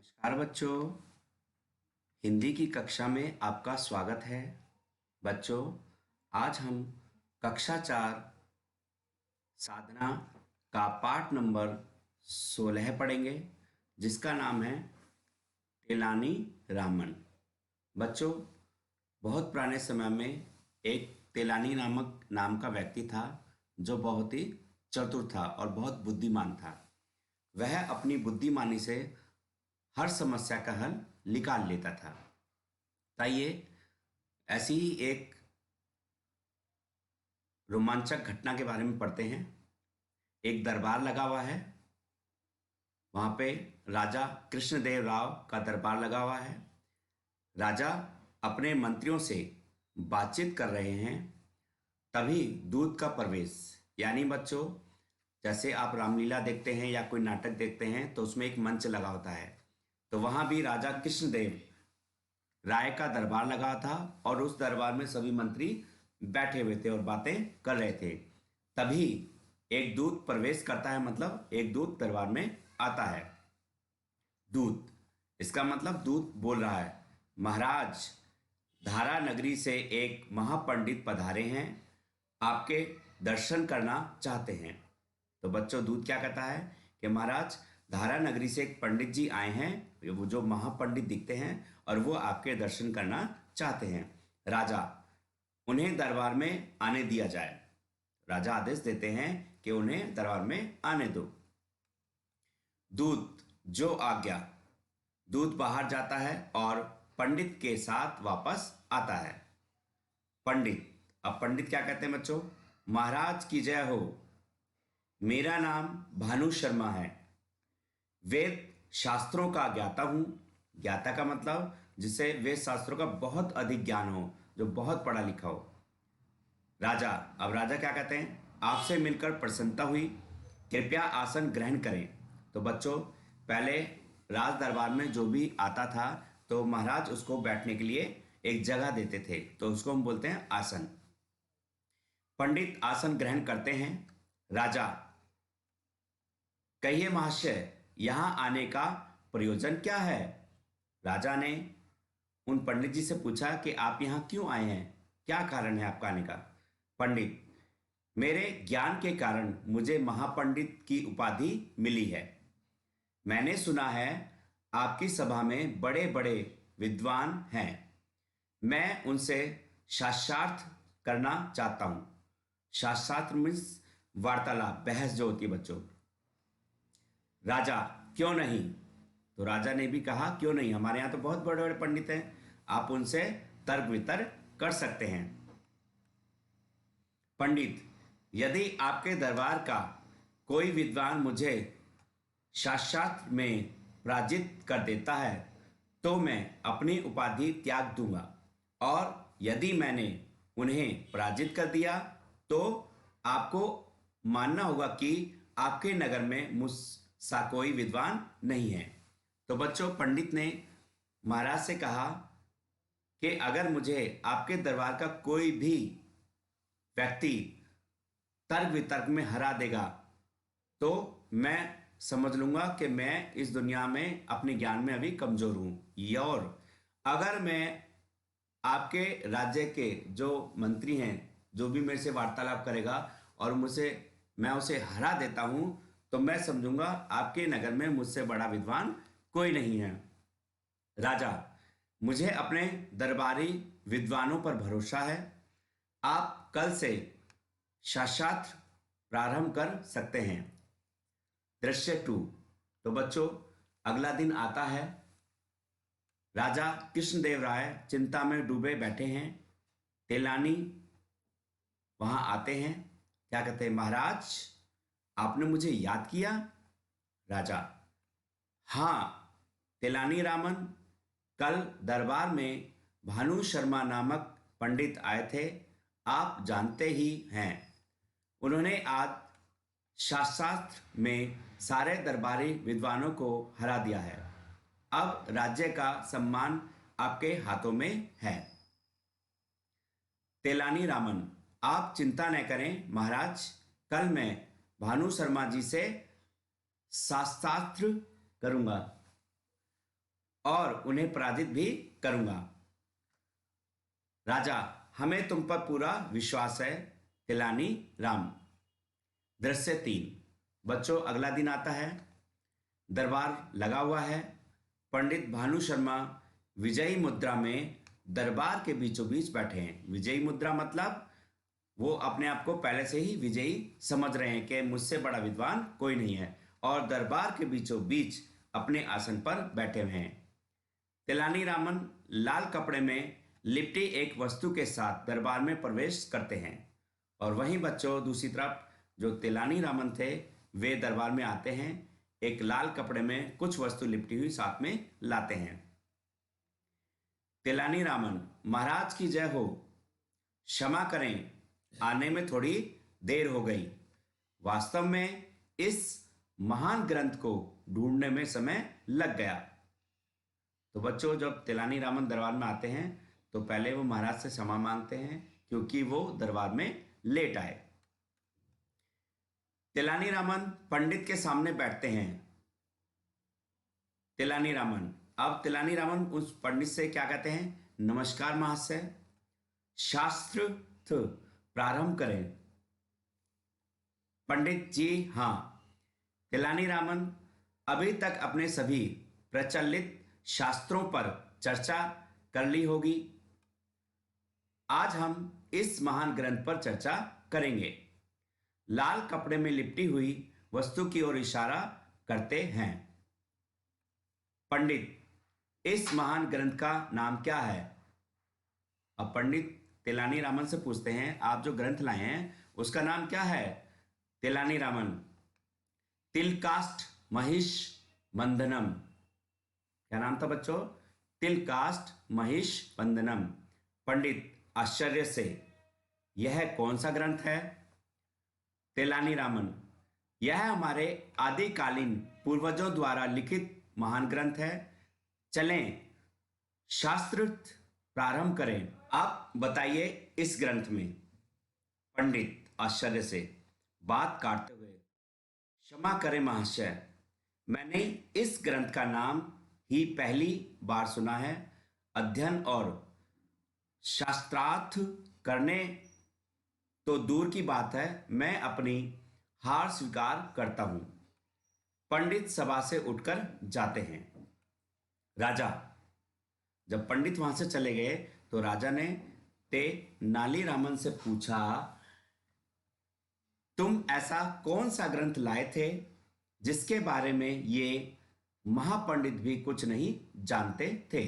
नमस्कार बच्चों। हिंदी की कक्षा में आपका स्वागत है। बच्चों, आज हम कक्षा 4 साधना का पाठ नंबर 16 पढ़ेंगे, जिसका नाम है तेलानी रामन। बच्चों, बहुत पुराने समय में एक तेलानी नामक नाम का व्यक्ति था, जो बहुत ही चतुर था और बहुत बुद्धिमान था। वह अपनी बुद्धिमानी से हर समस्या का हल निकाल लेता था। आइए ऐसी ही एक रोमांचक घटना के बारे में पढ़ते हैं। एक दरबार लगा हुआ है। वहां पे राजा कृष्णदेव राव का दरबार लगा हुआ है। राजा अपने मंत्रियों से बातचीत कर रहे हैं। तभी दूत का प्रवेश, यानी बच्चों, जैसे आप रामलीला देखते हैं या कोई नाटक देखते हैं तो उसमें एक मंच लगा होता है, तो वहां भी राजा कृष्णदेव राय का दरबार लगा था और उस दरबार में सभी मंत्री बैठे हुए थे और बातें कर रहे थे। तभी एक दूत प्रवेश करता है, मतलब एक दूत दरबार में आता है। दूत, इसका मतलब दूत बोल रहा है, महाराज, धारा नगरी से एक महापंडित पधारे हैं, आपके दर्शन करना चाहते हैं। तो बच्चों, दूत क्या कहता है कि महाराज, धारा नगरी से एक पंडित जी आए हैं, वो जो महापंडित दिखते हैं, और वो आपके दर्शन करना चाहते हैं। राजा, उन्हें दरबार में आने दिया जाए। राजा आदेश देते हैं कि उन्हें दरबार में आने दो। दूत जो आज्ञा। दूत बाहर जाता है और पंडित के साथ वापस आता है। पंडित, अब पंडित क्या कहते हैं बच्चों? महाराज की जय हो, मेरा नाम भानु शर्मा है, वेद शास्त्रों का ज्ञाता हूं। ज्ञाता का मतलब जिसे वेद शास्त्रों का बहुत अधिक ज्ञान हो, जो बहुत पढ़ा लिखा हो। राजा, अब राजा क्या कहते हैं? आपसे मिलकर प्रसन्नता हुई, कृपया आसन ग्रहण करें। तो बच्चों, पहले राज दरबार में जो भी आता था तो महाराज उसको बैठने के लिए एक जगह देते थे, तो उसको हम बोलते हैं आसन। पंडित आसन ग्रहण करते हैं। राजा, कहिए महाशय, यहां आने का प्रयोजन क्या है? राजा ने उन पंडित जी से पूछा कि आप यहां क्यों आए हैं, क्या कारण है आपका आने का? पंडित, मेरे ज्ञान के कारण मुझे महापंडित की उपाधि मिली है। मैंने सुना है आपकी सभा में बड़े बड़े विद्वान हैं, मैं उनसे शास्त्रार्थ करना चाहता हूं। शास्त्रार्थ मीन्स वार्तालाप, बहस जो होती है बच्चों। राजा, क्यों नहीं? तो राजा ने भी कहा, क्यों नहीं, हमारे यहां तो बहुत बड़े बड़े पंडित हैं, आप उनसे तर्क वितर्क कर सकते हैं। पंडित, यदि आपके दरबार का कोई विद्वान मुझे शास्त्रार्थ में पराजित कर देता है तो मैं अपनी उपाधि त्याग दूंगा, और यदि मैंने उन्हें पराजित कर दिया तो आपको मानना होगा कि आपके नगर में मुझसा कोई विद्वान नहीं है। तो बच्चों, पंडित ने महाराज से कहा कि अगर मुझे आपके दरबार का कोई भी व्यक्ति तर्क वितर्क में हरा देगा तो मैं समझ लूंगा कि मैं इस दुनिया में अपने ज्ञान में अभी कमजोर हूं। और अगर मैं आपके राज्य के जो मंत्री हैं, जो भी मेरे से वार्तालाप करेगा और मैं उसे हरा देता हूं, तो मैं समझूंगा आपके नगर में मुझसे बड़ा विद्वान कोई नहीं है। राजा, मुझे अपने दरबारी विद्वानों पर भरोसा है, आप कल से शास्त्रार्थ प्रारंभ कर सकते हैं। दृश्य 2। तो बच्चों, अगला दिन आता है। राजा कृष्णदेव राय चिंता में डूबे बैठे हैं। तेलानी वहां आते हैं। क्या कहते हैं? महाराज, आपने मुझे याद किया? राजा, हां तेलानी रामन, कल दरबार में भानु शर्मा नामक पंडित आए थे, आप जानते ही हैं। उन्होंने आज शास्त्रार्थ में सारे दरबारी विद्वानों को हरा दिया है। अब राज्य का सम्मान आपके हाथों में है। तेलानी रामन, आप चिंता न करें महाराज, कल मैं भानु शर्मा जी से शास्त्रार्थ करूंगा। और उन्हें पराजित भी करूंगा। राजा, हमें तुम पर पूरा विश्वास है। तेलानी राम। दृश्य 3। बच्चों, अगला दिन आता है, दरबार लगा हुआ है। पंडित भानु शर्मा विजयी मुद्रा में दरबार के बीचों बीच बैठे हैं। विजयी मुद्रा मतलब वो अपने आप को पहले से ही विजयी समझ रहे हैं कि मुझसे बड़ा विद्वान कोई नहीं है, और दरबार के बीचों बीच अपने आसन पर बैठे हुए हैं। तेलानी रामन लाल कपड़े में लिपटी एक वस्तु के साथ दरबार में प्रवेश करते हैं, और वहीं बच्चों दूसरी तरफ जो तेलानी रामन थे वे दरबार में आते हैं, एक लाल कपड़े में कुछ वस्तु लिपटी हुई साथ में लाते हैं। तेलानी रामन, महाराज की जय हो, क्षमा करें, आने में थोड़ी देर हो गई। वास्तव में इस महान ग्रंथ को ढूंढने में समय लग गया। तो बच्चों, जब तेलानी रामन दरबार में आते हैं तो पहले वो महाराज से क्षमा मांगते हैं क्योंकि वो दरबार में लेट आए। तेलानी रामन पंडित के सामने बैठते हैं। तेलानी रामन, अब तेलानी रामन उस पंडित से क्या कहते हैं? नमस्कार महाशय, शास्त्र प्रारंभ करें। पंडित जी, हाँ। तेलानी रामन, अभी तक अपने सभी प्रचलित शास्त्रों पर चर्चा कर ली होगी। आज हम इस महान ग्रंथ पर चर्चा करेंगे। लाल कपड़े में लिपटी हुई वस्तु की ओर इशारा करते हैं। पंडित, इस महान ग्रंथ का नाम क्या है? अब पंडित तेलानी रामन से पूछते हैं, आप जो ग्रंथ लाए हैं उसका नाम क्या है? तेलानी रामन, तिलकाष्ट महिष बंधनम। क्या नाम था बच्चों? तिलकाष्ट महिष बंधनम। पंडित आश्चर्य से, यह कौन सा ग्रंथ है? तेलानी रामन, यह हमारे आदिकालीन पूर्वजों द्वारा लिखित महान ग्रंथ है। चलें शास्त्र प्रारंभ करें। आप बताइए इस ग्रंथ में। पंडित आश्चर्य से, बात काटते हुए, क्षमा करें महाशय, मैंने इस ग्रंथ का नाम ही पहली बार सुना है। अध्ययन और शास्त्रार्थ करने तो दूर की बात है, मैं अपनी हार स्वीकार करता हूं। पंडित सभा से उठकर जाते हैं। राजा, जब पंडित वहां से चले गए तो राजा ने तेनाली रामन से पूछा, तुम ऐसा कौन सा ग्रंथ लाए थे जिसके बारे में ये महापंडित भी कुछ नहीं जानते थे?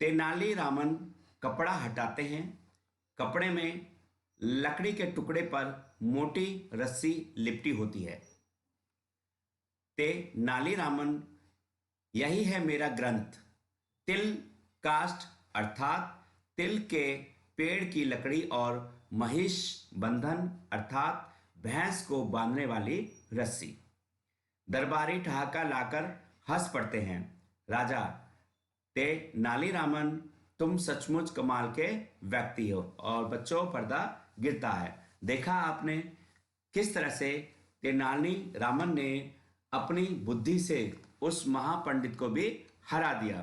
तेनाली रामन कपड़ा हटाते हैं। कपड़े में लकड़ी के टुकड़े पर मोटी रस्सी लिपटी होती है। तेनाली रामन, यही है मेरा ग्रंथ। तिल काष्ठ अर्थात तिल के पेड़ की लकड़ी और महिष बंधन अर्थात भैंस को बांधने वाली रस्सी। दरबारी ठहाका लाकर हंस पड़ते हैं। राजा, तेनाली रामन, तुम सचमुच कमाल के व्यक्ति हो। और बच्चों, पर्दा गिरता है। देखा आपने किस तरह से तेनाली रामन ने अपनी बुद्धि से उस महापंडित को भी हरा दिया।